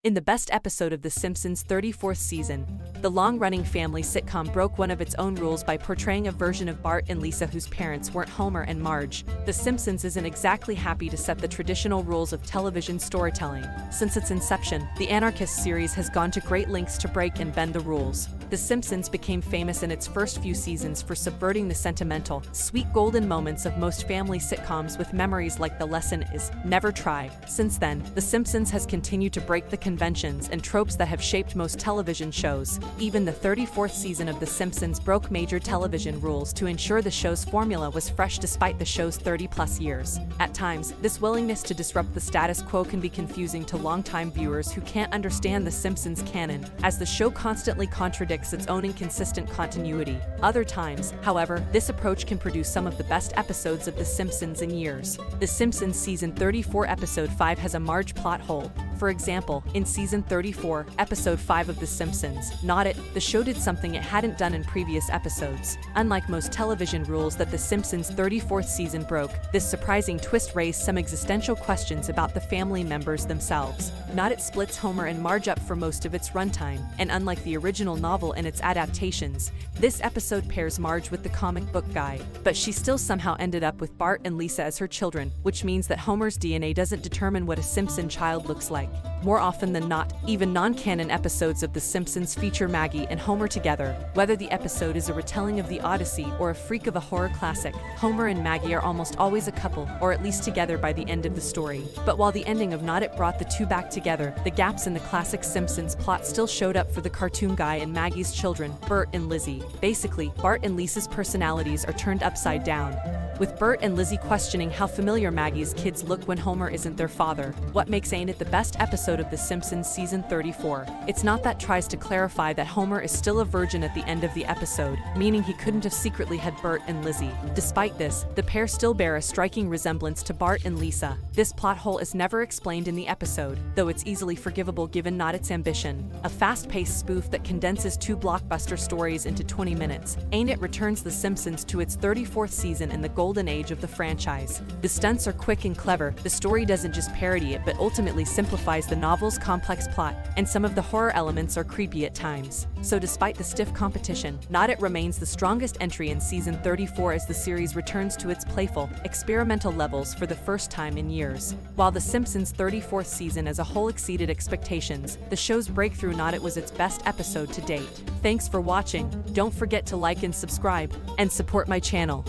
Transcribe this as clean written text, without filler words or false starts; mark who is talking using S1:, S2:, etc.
S1: In the best episode of The Simpsons' 34th season, the long-running family sitcom broke one of its own rules by portraying a version of Bart and Lisa whose parents weren't Homer and Marge. The Simpsons isn't exactly happy to set the traditional rules of television storytelling. Since its inception, the Anarchist series has gone to great lengths to break and bend the rules. The Simpsons became famous in its first few seasons for subverting the sentimental, sweet golden moments of most family sitcoms with memories like the lesson is, never try. Since then, The Simpsons has continued to break the conventions and tropes that have shaped most television shows. Even the 34th season of The Simpsons broke major television rules to ensure the show's formula was fresh despite the show's 30-plus years. At times, this willingness to disrupt the status quo can be confusing to longtime viewers who can't understand The Simpsons canon, as the show constantly contradicts its own inconsistent continuity. Other times, however, this approach can produce some of the best episodes of The Simpsons in years. The Simpsons Season 34 Episode 5 has a Marge plot hole. For example, in Season 34, Episode 5 of The Simpsons, Not It, the show did something it hadn't done in previous episodes. Unlike most television rules that The Simpsons' 34th season broke, this surprising twist raised some existential questions about the family members themselves. Not It splits Homer and Marge up for most of its runtime, and unlike the original novel and its adaptations, this episode pairs Marge with the comic book guy. But she still somehow ended up with Bart and Lisa as her children, which means that Homer's DNA doesn't determine what a Simpson child looks like. More often than not, even non-canon episodes of The Simpsons feature Maggie and Homer together. Whether the episode is a retelling of the Odyssey or a freak of a horror classic, Homer and Maggie are almost always a couple, or at least together by the end of the story. But while the ending of Not It brought the two back together, the gaps in the classic Simpsons plot still showed up for the cartoon guy and Maggie's children, Bert and Lizzie. Basically, Bart and Lisa's personalities are turned upside down, with Bert and Lizzie questioning how familiar Maggie's kids look when Homer isn't their father. What makes Ain't It the best episode of The Simpsons Season 34? It's not that tries to clarify that Homer is still a virgin at the end of the episode, meaning he couldn't have secretly had Bert and Lizzie. Despite this, the pair still bear a striking resemblance to Bart and Lisa. This plot hole is never explained in the episode, though it's easily forgivable given Not It's ambition. A fast-paced spoof that condenses two blockbuster stories into 20 minutes, Ain't It returns The Simpsons to its 34th season in the golden age of the franchise. The stunts are quick and clever, the story doesn't just parody it but ultimately simplifies the novel's complex plot, and some of the horror elements are creepy at times. So despite the stiff competition, Not It remains the strongest entry in Season 34 as the series returns to its playful, experimental levels for the first time in years. While The Simpsons' 34th season as a whole exceeded expectations, the show's breakthrough Not It was its best episode to date. Thanks for watching. Don't forget to like and subscribe, and support my channel.